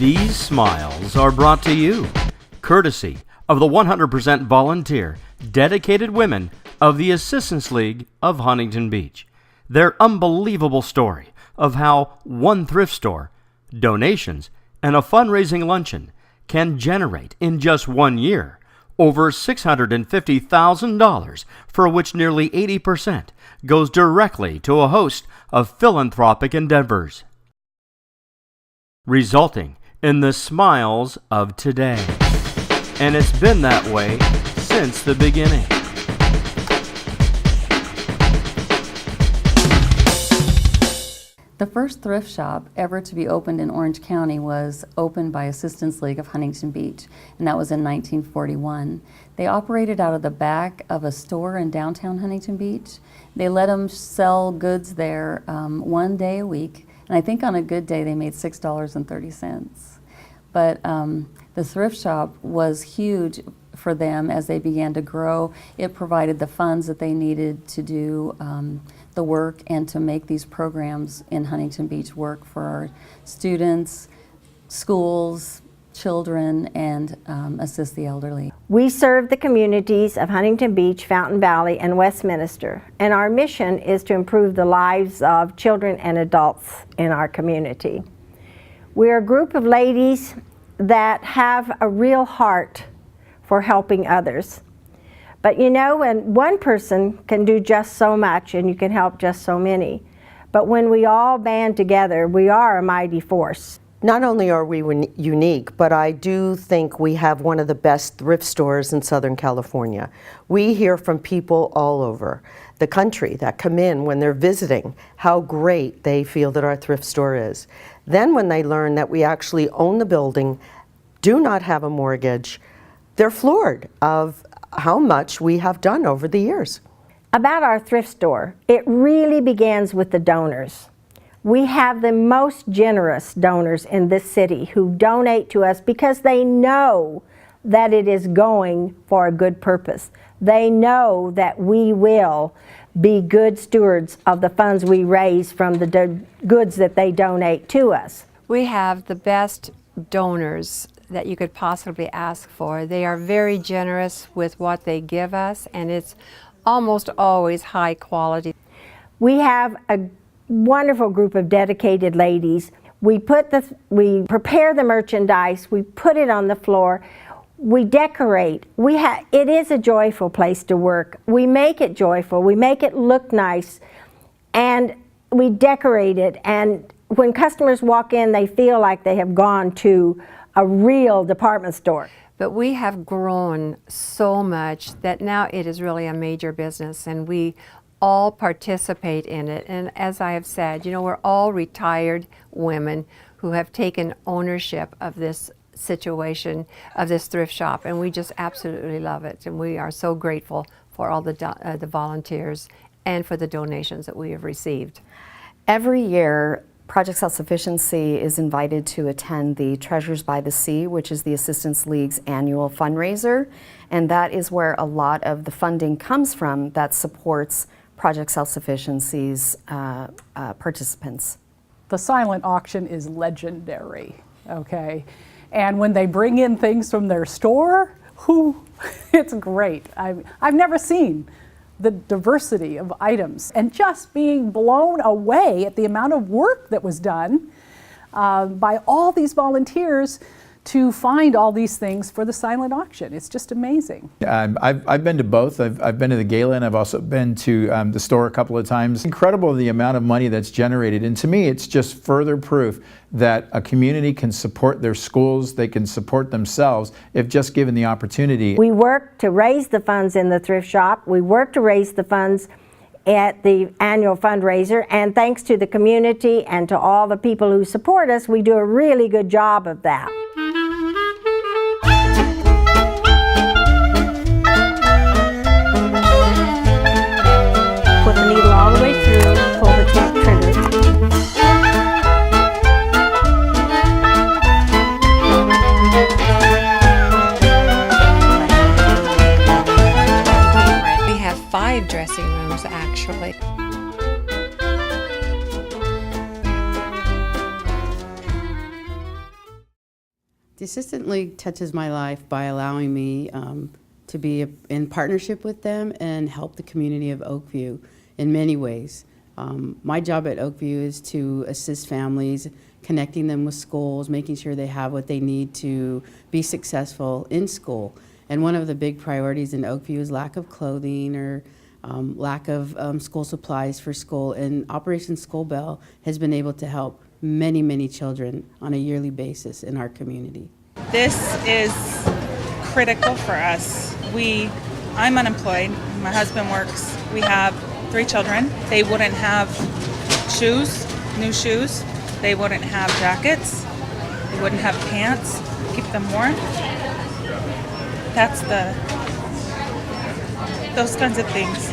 These smiles are brought to you courtesy of the 100% volunteer, dedicated women of the Assistance League of Huntington Beach. Their unbelievable story of how one thrift store, donations, and a fundraising luncheon can generate in just 1 year over $650,000, for which nearly 80% goes directly to a host of philanthropic endeavors, resulting in the smiles of today. And it's been that way since the beginning. The first thrift shop ever to be opened in Orange County was opened by Assistance League of Huntington Beach, and that was in 1941. They operated out of the back of a store in downtown Huntington Beach. They let them sell goods there 1 day a week, and I think on a good day they made $6.30. But the thrift shop was huge for them as they began to grow. It provided the funds that they needed to do the work and to make these programs in Huntington Beach work for our students, schools, children, and assist the elderly. We serve the communities of Huntington Beach, Fountain Valley, and Westminster, and our mission is to improve the lives of children and adults in our community. We're a group of ladies that have a real heart for helping others. But you know, when one person can do just so much and you can help just so many, but when we all band together, we are a mighty force. Not only are we unique, but I do think we have one of the best thrift stores in Southern California. We hear from people all over the country that come in when they're visiting how great they feel that our thrift store is. Then when they learn that we actually own the building, do not have a mortgage, they're floored of how much we have done over the years. About our thrift store, it really begins with the donors. We have the most generous donors in this city who donate to us because they know that it is going for a good purpose. They know that we will be good stewards of the funds we raise from the goods that they donate to us. We have the best donors that you could possibly ask for. They are very generous with what they give us, and it's almost always high quality. We have a wonderful group of dedicated ladies. We prepare the merchandise, we put it on the floor, we decorate. It is a joyful place to work. We make it joyful, we make it look nice, and we decorate it, and when customers walk in, they feel like they have gone to a real department store. But we have grown so much that now it is really a major business, and we all participate in it. And as I have said, you know, we're all retired women who have taken ownership of this situation, of this thrift shop, and we just absolutely love it. And we are so grateful for all the volunteers and for the donations that we have received. Every year, Project Self-Sufficiency is invited to attend the Treasures by the Sea, which is the Assistance League's annual fundraiser, and that is where a lot of the funding comes from that supports Project Self-Sufficiency's participants. The silent auction is legendary, okay? And when they bring in things from their store, it's great. I've never seen the diversity of items and just being blown away at the amount of work that was done by all these volunteers to find all these things for the silent auction. It's just amazing. I've been to both. I've been to the gala, and I've also been to the store a couple of times. Incredible the amount of money that's generated, and to me it's just further proof that a community can support their schools, they can support themselves if just given the opportunity. We work to raise the funds in the thrift shop, we work to raise the funds at the annual fundraiser, and thanks to the community and to all the people who support us, we do a really good job of that. Put the needle all the way through, pull the trigger. We have 5 dressing rooms actually. The Assistant League touches my life by allowing me to be in partnership with them and help the community of Oakview in many ways. My job at Oakview is to assist families, connecting them with schools, making sure they have what they need to be successful in school. And one of the big priorities in Oakview is lack of clothing or lack of school supplies for school. And Operation School Bell has been able to help many, many children on a yearly basis in our community. This is critical for us. I'm unemployed, my husband works, we have 3 children. They wouldn't have shoes, new shoes, they wouldn't have jackets, they wouldn't have pants, keep them warm. Those kinds of things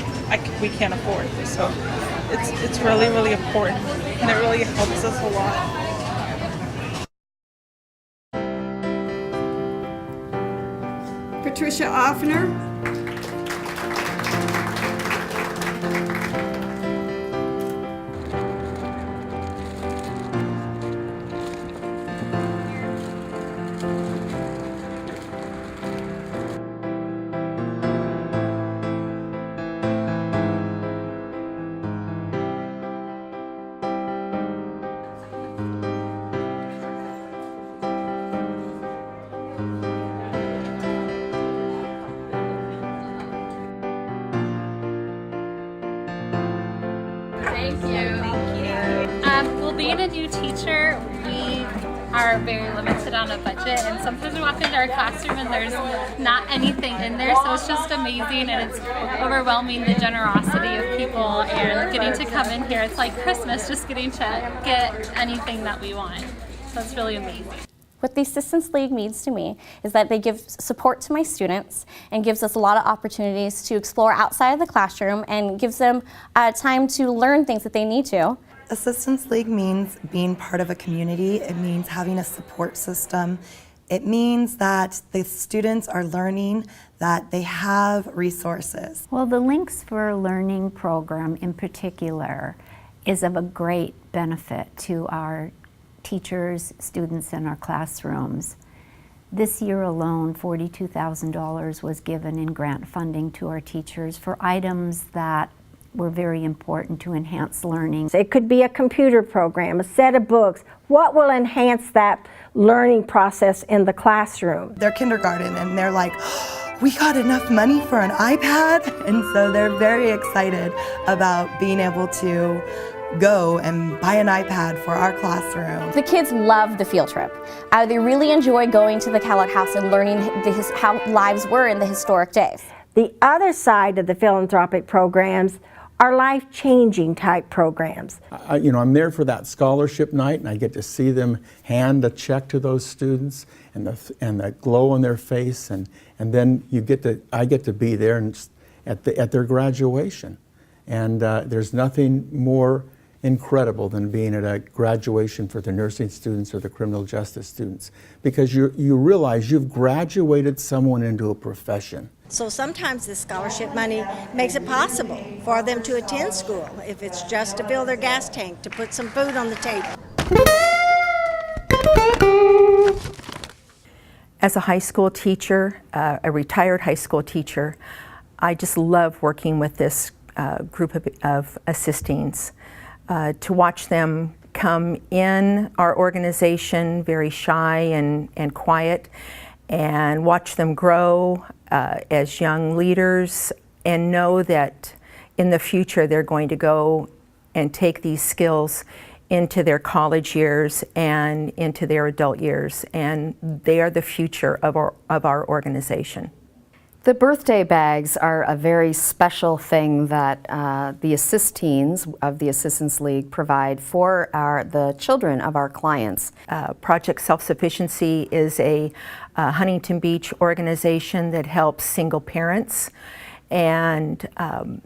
we can't afford. So it's really, really important, and it really helps us a lot. Patricia Offner. Thank you. Well, being a new teacher, we are very limited on a budget, and sometimes we walk into our classroom and there's not anything in there, so it's just amazing, and it's overwhelming, the generosity of people and getting to come in here. It's like Christmas, just getting to get anything that we want. So it's really amazing. What the Assistance League means to me is that they give support to my students and gives us a lot of opportunities to explore outside of the classroom and gives them time to learn things that they need to. Assistance League means being part of a community. It means having a support system. It means that the students are learning that they have resources. Well, the Links for Learning program in particular is of a great benefit to our teachers, students in our classrooms. This year alone, $42,000 was given in grant funding to our teachers for items that were very important to enhance learning. It could be a computer program, a set of books. What will enhance that learning process in the classroom? They're kindergarten and they're like, oh, we got enough money for an iPad? And so they're very excited about being able to go and buy an iPad for our classroom. The kids love the field trip. They really enjoy going to the Kellogg House and learning how lives were in the historic days. The other side of the philanthropic programs are life-changing type programs. I'm there for that scholarship night, and I get to see them hand a check to those students, and the glow on their face, and then I get to be there at their graduation, and there's nothing more incredible than being at a graduation for the nursing students or the criminal justice students, because you realize you've graduated someone into a profession. So sometimes the scholarship money makes it possible for them to attend school, if it's just to fill their gas tank, to put some food on the table. As a high school teacher, a retired high school teacher, I just love working with this group of assistings. To watch them come in our organization very shy and quiet, and watch them grow as young leaders, and know that in the future they're going to go and take these skills into their college years and into their adult years, and they are the future of our organization. The birthday bags are a very special thing that the assist-teens of the Assistance League provide for the children of our clients. Project Self-Sufficiency is a Huntington Beach organization that helps single parents, and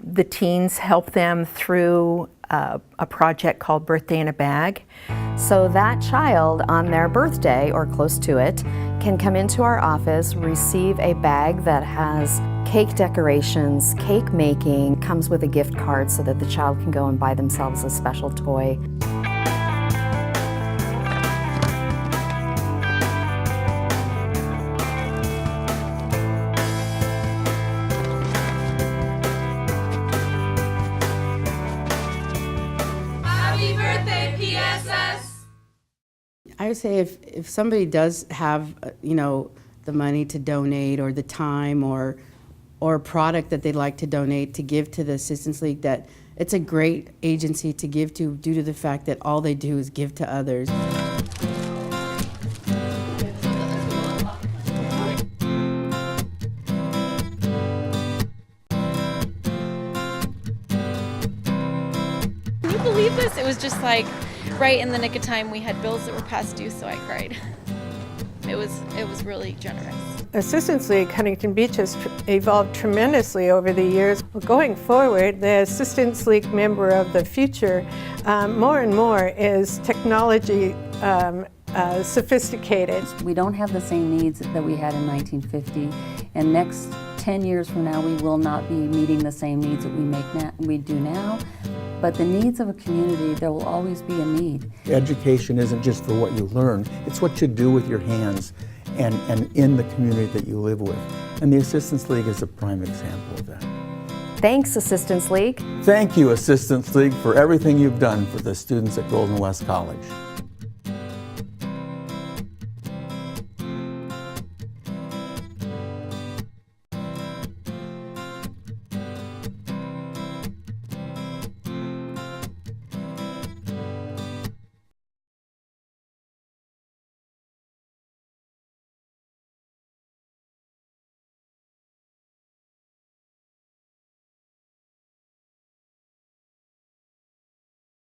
the teens help them through a project called Birthday in a Bag. So that child on their birthday or close to it can come into our office, receive a bag that has cake decorations, cake making, comes with a gift card so that the child can go and buy themselves a special toy. I would say if somebody does have, you know, the money to donate or the time or a product that they'd like to donate to give to the Assistance League, that it's a great agency to give to due to the fact that all they do is give to others. Can you believe this? It was just like right in the nick of time. We had bills that were past due, so I cried. It was really generous. Assistance League Huntington Beach has evolved tremendously over the years. Going forward, the Assistance League member of the future, more and more, is technology sophisticated. We don't have the same needs that we had in 1950, and next 10 years from now we will not be meeting the same needs that we do now. But the needs of a community, there will always be a need. Education isn't just for what you learn, it's what you do with your hands and in the community that you live with. And the Assistance League is a prime example of that. Thanks, Assistance League. Thank you, Assistance League, for everything you've done for the students at Golden West College.